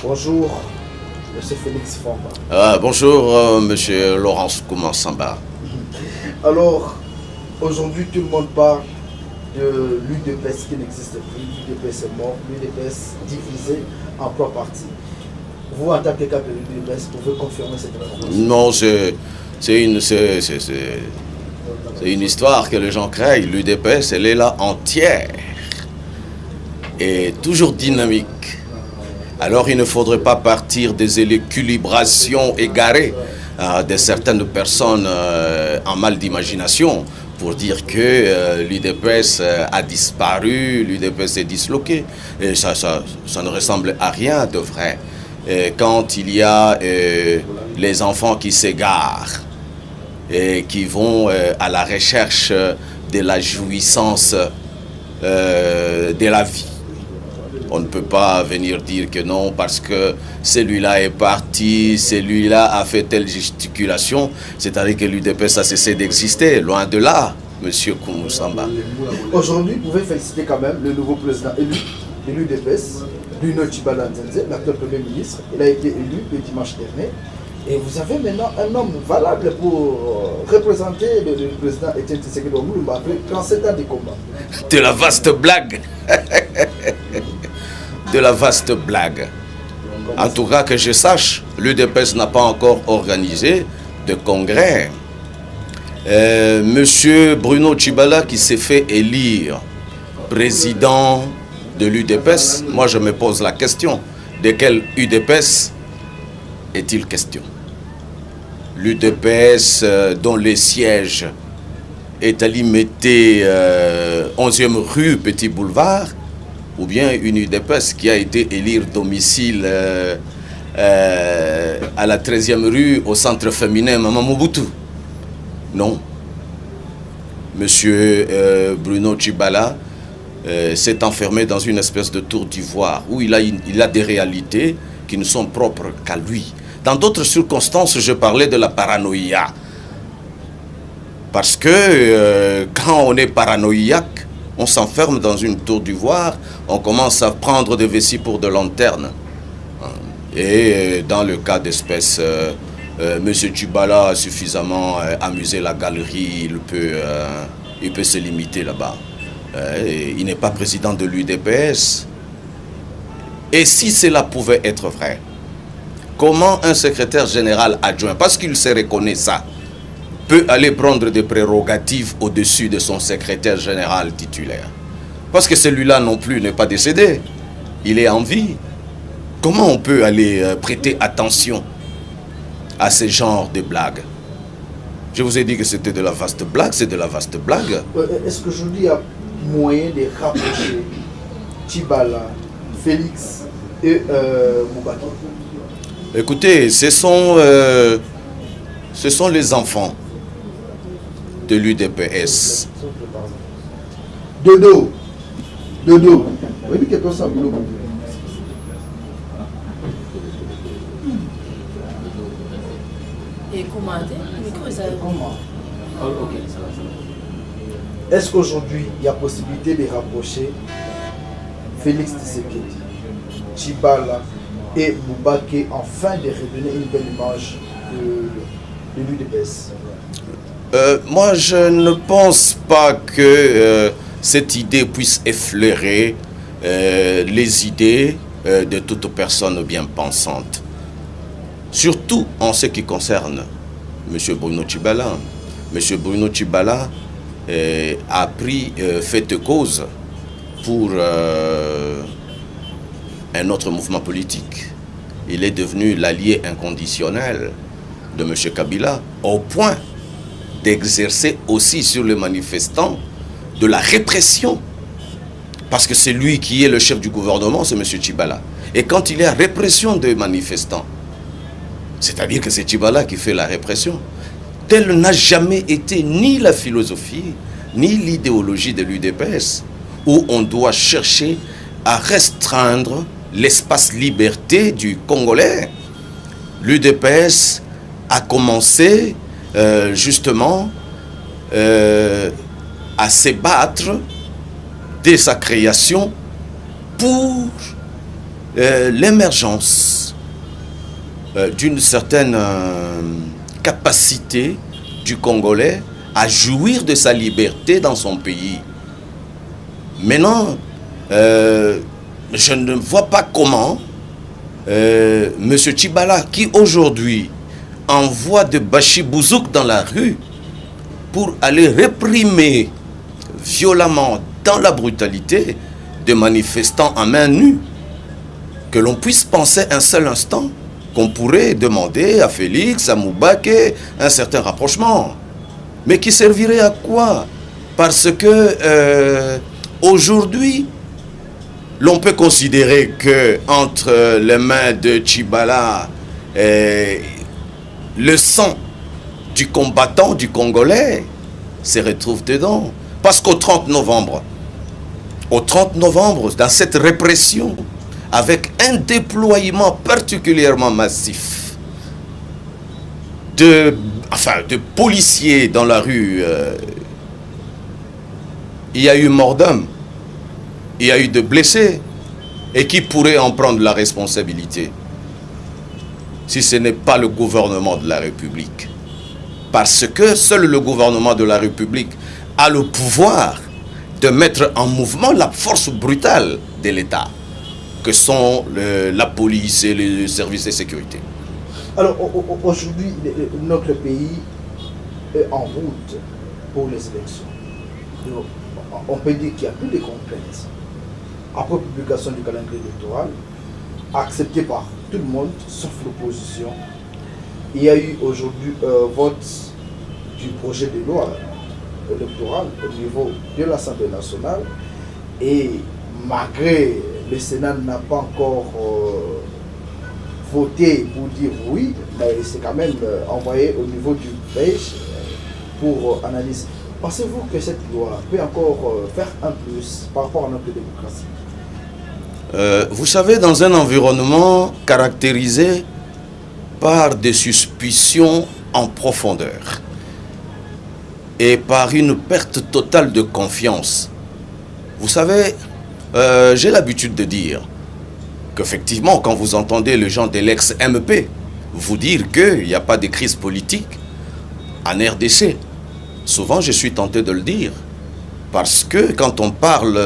Bonjour, Monsieur Félix Famba. Bonjour, Monsieur Laurence Koumansamba. Alors, aujourd'hui, tout le monde parle de l'UDPS qui n'existe plus. L'UDPS est mort, l'UDPS divisé en trois parties. Vous, en tant que cadre de l'UDPS, pouvez confirmer cette information? Non, c'est une histoire que les gens créent. L'UDPS, elle est là entière et toujours dynamique. Alors il ne faudrait pas partir des équilibrations égarées de certaines personnes en mal d'imagination pour dire que l'UDPS a disparu, l'UDPS est disloqué. Et ça ne ressemble à rien de vrai. Et quand il y a les enfants qui s'égarent et qui vont à la recherche de la jouissance de la vie, on ne peut pas venir dire que non parce que celui-là est parti, celui-là a fait telle gesticulation, c'est-à-dire que l'UDPS a cessé d'exister, loin de là, Monsieur Koumansamba. Aujourd'hui, vous pouvez féliciter quand même le nouveau président élu de l'UDPS, Bruno Tshibala Nzenze, l'actuel Premier ministre. Il a été élu le dimanche dernier. Et vous avez maintenant un homme valable pour représenter le président Etienne Tshisekedi Omulumba après 37 ans de combat. De la vaste blague. De la vaste blague. En tout cas, que je sache, l'UDPS n'a pas encore organisé de congrès. Monsieur Bruno Tshibala qui s'est fait élire président de l'UDPS, moi je me pose la question, de quel UDPS est-il question? L'UDPS dont le siège est à Limité 11e rue Petit Boulevard, ou bien une UDPS qui a été élire domicile à la 13e rue au centre féminin Maman Mobutu? Non. Monsieur Bruno Tshibala s'est enfermé dans une espèce de tour d'ivoire où il a des réalités qui ne sont propres qu'à lui. Dans d'autres circonstances, je parlais de la paranoïa. Parce que quand on est paranoïaque, on s'enferme dans une tour d'ivoire, on commence à prendre des vessies pour de lanternes. Et dans le cas d'espèce, M. Tshibala a suffisamment amusé la galerie, il peut se limiter là-bas. Il n'est pas président de l'UDPS. Et si cela pouvait être vrai, comment un secrétaire général adjoint, parce qu'il se reconnaît ça, peut aller prendre des prérogatives au-dessus de son secrétaire général titulaire? Parce que celui-là non plus n'est pas décédé. Il est en vie. Comment on peut aller prêter attention à ce genre de blagues? Je vous ai dit que c'était de la vaste blague, c'est de la vaste blague. Est-ce qu'aujourd'hui il y a moyen de rapprocher Tshibala, Félix et Moubaki? Écoutez, ce sont les enfants de l'UDPS. Dodo. Oui, mais quelque chose. Et commenter, Est-ce qu'aujourd'hui il y a possibilité de rapprocher Félix Tshisekedi, Tshibala et Moubaki afin de redonner une belle image de l'UDPS? Moi, je ne pense pas que cette idée puisse effleurer les idées de toute personne bien pensante. Surtout en ce qui concerne M. Bruno Tshibala. M. Bruno Tshibala a pris fait cause pour un autre mouvement politique. Il est devenu l'allié inconditionnel de M. Kabila au point d'exercer aussi sur les manifestants de la répression. Parce que c'est lui qui est le chef du gouvernement, c'est M. Tshibala. Et quand il y a répression des manifestants, c'est-à-dire que c'est Tshibala qui fait la répression. Telle n'a jamais été ni la philosophie, ni l'idéologie de l'UDPS, où on doit chercher à restreindre l'espace liberté du Congolais. L'UDPS a commencé justement à se battre dès sa création pour l'émergence d'une certaine capacité du Congolais à jouir de sa liberté dans son pays. Maintenant, je ne vois pas comment M. Tchibala, qui aujourd'hui envoie de bachibouzouk dans la rue pour aller réprimer violemment dans la brutalité des manifestants en main nue, que l'on puisse penser un seul instant qu'on pourrait demander à Félix, à Moubaké, un certain rapprochement. Mais qui servirait à quoi? Parce que aujourd'hui, l'on peut considérer que entre les mains de Tchibala, le sang du combattant, du Congolais, se retrouve dedans. Parce qu'au 30 novembre, dans cette répression, avec un déploiement particulièrement massif de policiers dans la rue, il y a eu mort d'homme, il y a eu de blessés, et qui pourrait en prendre la responsabilité si ce n'est pas le gouvernement de la République? Parce que seul le gouvernement de la République a le pouvoir de mettre en mouvement la force brutale de l'État, que sont la police et les services de sécurité. Alors aujourd'hui, notre pays est en route pour les élections. Donc, on peut dire qu'il n'y a plus de contraintes. Après publication du calendrier électoral, accepté par tout le monde, sauf l'opposition, il y a eu aujourd'hui un vote du projet de loi électoral au niveau de l'Assemblée nationale, et malgré le Sénat n'a pas encore voté pour dire oui, mais c'est quand même envoyé au niveau du PEJ pour analyse. Pensez-vous que cette loi peut encore faire un plus par rapport à notre démocratie? Vous savez, dans un environnement caractérisé par des suspicions en profondeur et par une perte totale de confiance, vous savez, j'ai l'habitude de dire qu'effectivement, quand vous entendez les gens de l'ex-MP vous dire qu'il n'y a pas de crise politique en RDC, souvent je suis tenté de le dire, parce que quand on parle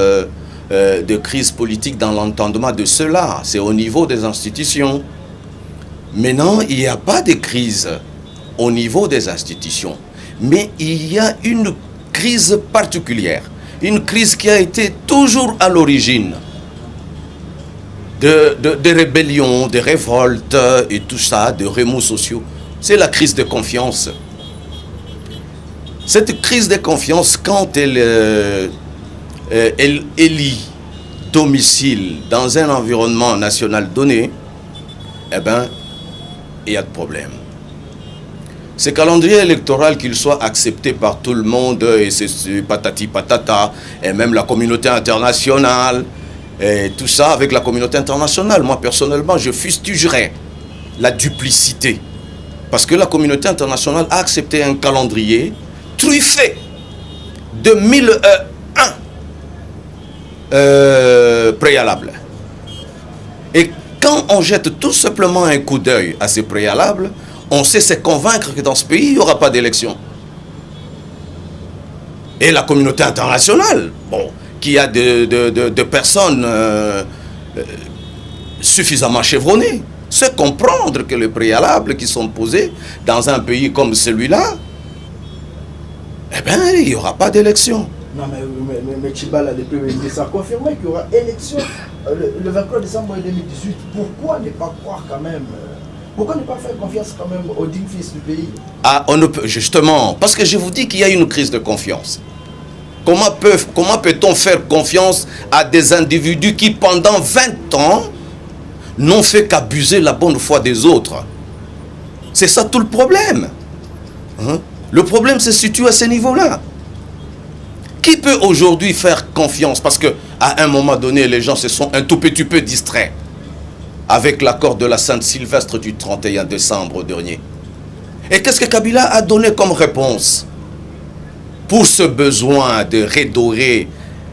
de crise politique dans l'entendement de cela, c'est au niveau des institutions. Maintenant, il n'y a pas de crise au niveau des institutions, mais il y a une crise particulière, une crise qui a été toujours à l'origine de rébellions, de révoltes et tout ça, de remous sociaux. C'est la crise de confiance. Cette crise de confiance, quand elle élit domicile dans un environnement national donné, eh bien, il y a de problèmes. Ce calendrier électoral, qu'il soit accepté par tout le monde, et c'est patati patata, et même la communauté internationale, et tout ça avec la communauté internationale. Moi, personnellement, je fustigerais la duplicité. Parce que la communauté internationale a accepté un calendrier truffé de 1001 préalables. Et quand on jette tout simplement un coup d'œil à ces préalables, on sait se convaincre que dans ce pays, il n'y aura pas d'élection. Et la communauté internationale, bon, qui a de personnes suffisamment chevronnées, sait comprendre que les préalables qui sont posés dans un pays comme celui-là, eh bien, il n'y aura pas d'élection. Non, mais Tchibala, le Premier ministre, a confirmé qu'il y aura élection le 23 décembre 2018. Pourquoi ne pas croire quand même pourquoi ne pas faire confiance quand même aux dignes fils du pays? Ah, on ne peut, justement, parce que je vous dis qu'il y a une crise de confiance. Comment peut-on faire confiance à des individus qui, pendant 20 ans, n'ont fait qu'abuser la bonne foi des autres? C'est ça tout le problème. Hein? Le problème se situe à ce niveau-là. Qui peut aujourd'hui faire confiance? Parce qu'à un moment donné, les gens se sont un tout petit peu distraits avec l'accord de la Sainte-Sylvestre du 31 décembre dernier. Et qu'est-ce que Kabila a donné comme réponse pour ce besoin de redorer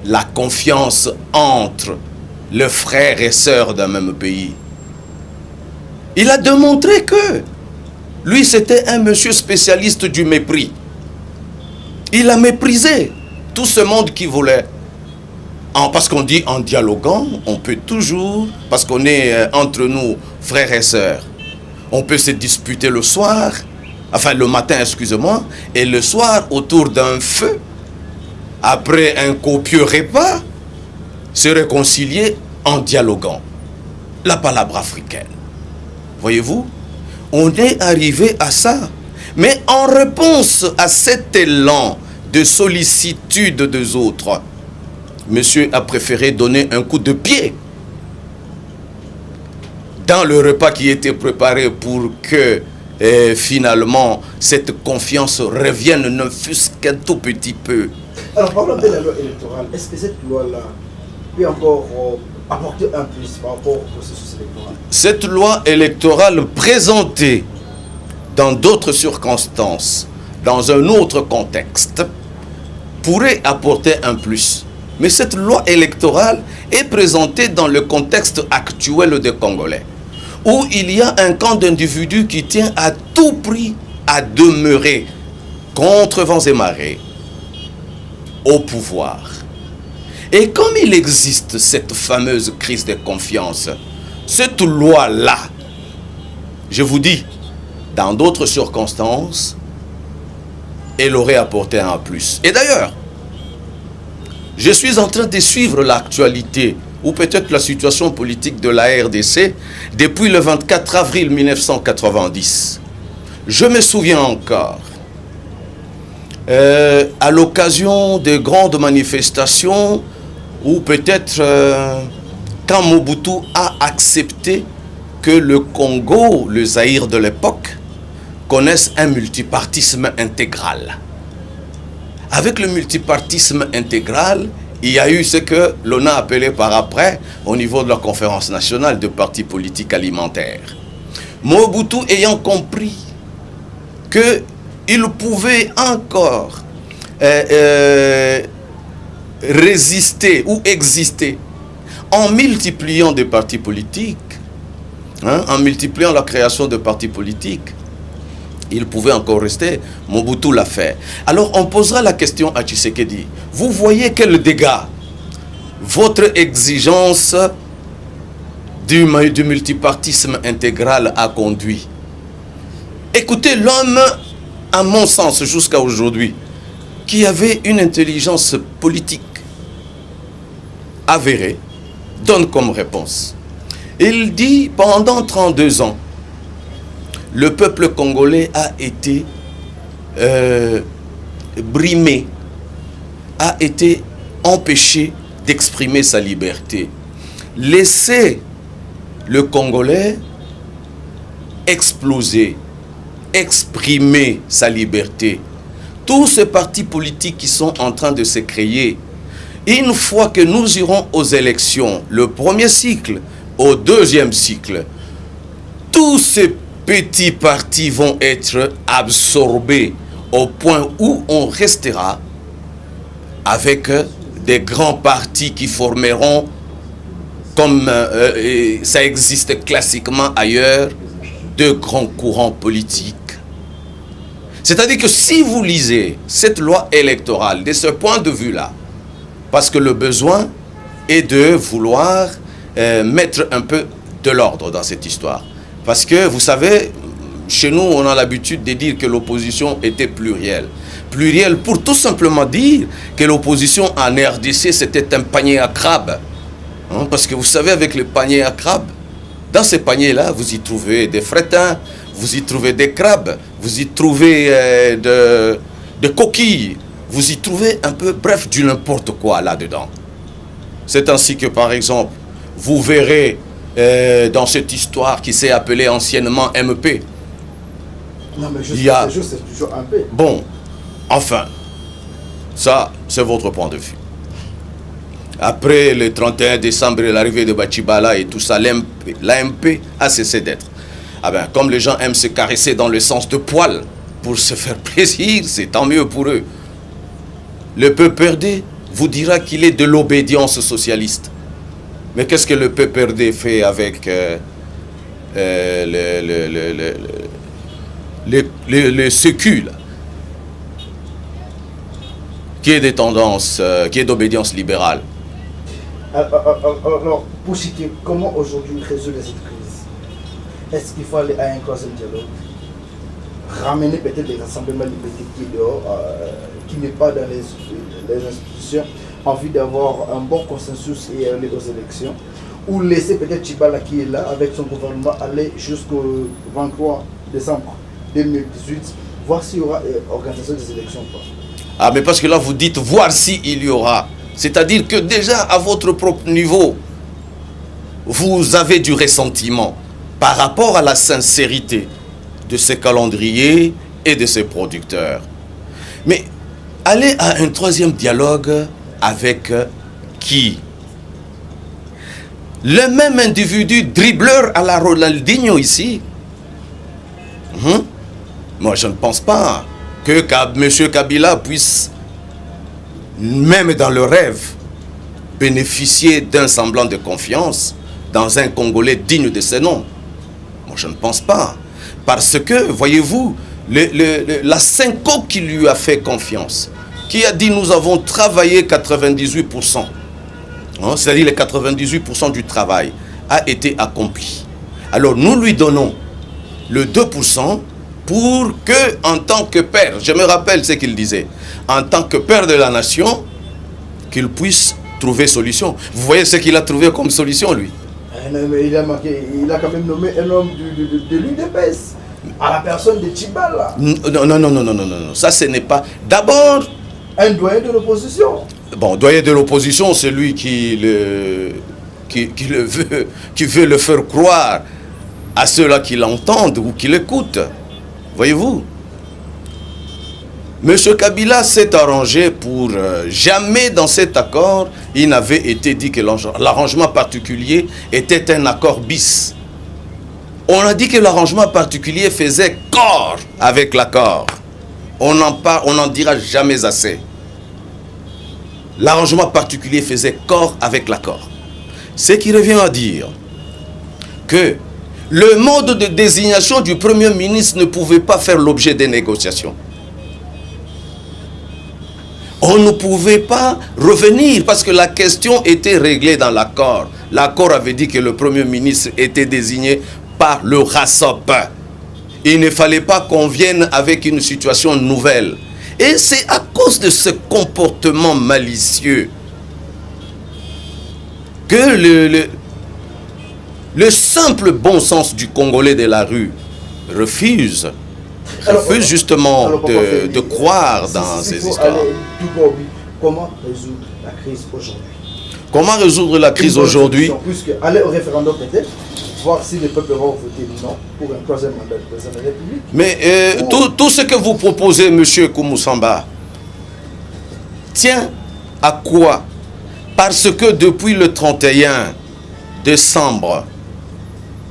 la confiance entre les frères et sœurs d'un même pays. Il a démontré que lui, c'était un monsieur spécialiste du mépris. Il a méprisé tout ce monde qui voulait. Parce qu'on dit en dialoguant, on peut toujours, parce qu'on est entre nous, frères et sœurs, on peut se disputer le soir, enfin le matin, excusez-moi, et le soir, autour d'un feu, après un copieux repas, se réconcilier en dialoguant. La palabre africaine. Voyez-vous, on est arrivé à ça. Mais en réponse à cet élan de sollicitude des autres, monsieur a préféré donner un coup de pied dans le repas qui était préparé pour que finalement cette confiance revienne, ne fût-ce qu'un tout petit peu. Alors parlons de la loi électorale. Est-ce que cette loi-là peut encore apporter un plus par rapport au processus électoral? Cette loi électorale présentée dans d'autres circonstances, dans un autre contexte, pourrait apporter un plus. Mais cette loi électorale est présentée dans le contexte actuel des Congolais, où il y a un camp d'individus qui tient à tout prix à demeurer contre vents et marées au pouvoir. Et comme il existe cette fameuse crise de confiance, cette loi-là, je vous dis, dans d'autres circonstances, elle aurait apporté un plus. Et d'ailleurs, je suis en train de suivre l'actualité ou peut-être la situation politique de la RDC depuis le 24 avril 1990. Je me souviens encore, à l'occasion de grandes manifestations, ou peut-être quand Mobutu a accepté que le Congo, le Zaïre de l'époque, connaisse un multipartisme intégral. Avec le multipartisme intégral, il y a eu ce que l'on a appelé par après, au niveau de la conférence nationale de partis politiques alimentaires. Mobutu ayant compris qu'il pouvait encore résister ou exister en multipliant des partis politiques, en multipliant la création de partis politiques, il pouvait encore rester. Mobutu l'a fait. Alors on posera la question à Tshisekedi. Vous voyez quel dégât votre exigence du multipartisme intégral a conduit. Écoutez, l'homme, à mon sens, jusqu'à aujourd'hui, qui avait une intelligence politique avérée, donne comme réponse. Il dit, pendant 32 ans, le peuple congolais a été brimé, a été empêché d'exprimer sa liberté. Laissez le Congolais exploser, exprimer sa liberté. Tous ces partis politiques qui sont en train de se créer, une fois que nous irons aux élections, le premier cycle, au deuxième cycle, tous ces petits partis vont être absorbés au point où on restera avec des grands partis qui formeront, comme ça existe classiquement ailleurs, de grands courants politiques. C'est-à-dire que si vous lisez cette loi électorale de ce point de vue-là, parce que le besoin est de vouloir mettre un peu de l'ordre dans cette histoire. Parce que, vous savez, chez nous, on a l'habitude de dire que l'opposition était plurielle. Plurielle pour tout simplement dire que l'opposition en RDC, c'était un panier à crabes. Parce que vous savez, avec le panier à crabes, dans ces paniers-là, vous y trouvez des frétins, vous y trouvez des crabes, vous y trouvez de coquilles, vous y trouvez un peu, bref, du n'importe quoi là-dedans. C'est ainsi que, par exemple, vous verrez dans cette histoire qui s'est appelée anciennement MP. Non, mais il y a... c'est toujours MP. Bon, enfin, ça, c'est votre point de vue. Après le 31 décembre et l'arrivée de Bachibala et tout ça, l'AMP a cessé d'être. Ah ben, comme les gens aiment se caresser dans le sens de poil pour se faire plaisir, c'est tant mieux pour eux. Le PPRD vous dira qu'il est de l'obédience socialiste. Mais qu'est-ce que le PPRD fait avec le sécu, là, qui est des tendances, qui est d'obédience libérale? Alors, pour citer, comment aujourd'hui résoudre cette crise? Est-ce qu'il faut aller à un troisième dialogue? Ramener peut-être les rassemblements libéraux qui est dehors, qui n'est pas dans les institutions, envie d'avoir un bon consensus et aller aux élections, ou laisser peut-être Tchibala qui est là avec son gouvernement aller jusqu'au 23 décembre 2018, voir s'il y aura organisation des élections ou pas. Ah, mais parce que là vous dites voir s'il y aura. C'est-à-dire que déjà à votre propre niveau, vous avez du ressentiment par rapport à la sincérité de ces calendriers et de ces producteurs. Mais aller à un troisième dialogue avec qui? Le même individu dribbleur à la Ronaldinho ici. Moi je ne pense pas que M. Kabila puisse, même dans le rêve, bénéficier d'un semblant de confiance dans un Congolais digne de ce nom. Moi je ne pense pas. Parce que, voyez-vous, la Cinco qui lui a fait confiance, qui a dit nous avons travaillé 98%, hein, c'est-à-dire les 98% du travail a été accompli. Alors nous lui donnons le 2% pour que, en tant que père, je me rappelle ce qu'il disait, en tant que père de la nation, qu'il puisse trouver solution. Vous voyez ce qu'il a trouvé comme solution, lui? Il a quand même nommé un homme de l'UDPS, à la personne de Tchibala. Non, ça ce n'est pas... D'abord... Un doyen de l'opposition. Bon, doyen de l'opposition, c'est lui qui veut le faire croire à ceux-là qui l'entendent ou qui l'écoutent. Voyez-vous? M. Kabila s'est arrangé pour... jamais dans cet accord, il n'avait été dit que l'arrangement particulier était un accord bis. On a dit que l'arrangement particulier faisait corps avec l'accord. On n'en dira jamais assez. L'arrangement particulier faisait corps avec l'accord. Ce qui revient à dire que le mode de désignation du Premier ministre ne pouvait pas faire l'objet des négociations. On ne pouvait pas revenir parce que la question était réglée dans l'accord. L'accord avait dit que le Premier ministre était désigné par le RASOP. Il ne fallait pas qu'on vienne avec une situation nouvelle. Et c'est à cause de ce comportement malicieux que le simple bon sens du Congolais de la rue refuse justement de croire dans ces histoires. Comment résoudre la crise aujourd'hui? Comment résoudre la crise aujourd'hui? Puisque aller au référendum peut-être, voir si les peuples vont voter non pour un troisième mandat de président de la République. Mais tout ce que vous proposez, M. Koumoussamba, tient à quoi? Parce que depuis le 31 décembre,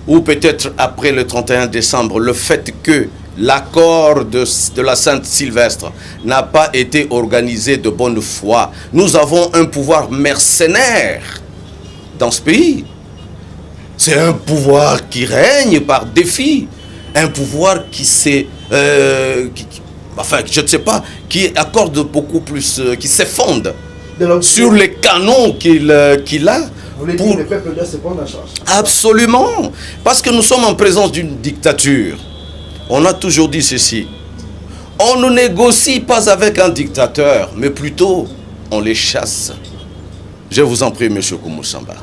ou peut-être après le 31 décembre, le fait que l'accord de la Sainte-Sylvestre n'a pas été organisé de bonne foi, nous avons un pouvoir mercenaire dans ce pays. C'est un pouvoir qui règne par défi, un pouvoir qui s'est... enfin, je ne sais pas, qui accorde beaucoup plus, qui s'effonde sur les canons qu'il a. Vous voulez dire que le peuple doit se prendre en charge? Absolument. Parce que nous sommes en présence d'une dictature. On a toujours dit ceci. On ne négocie pas avec un dictateur, mais plutôt on les chasse. Je vous en prie, M. Koumoussamba.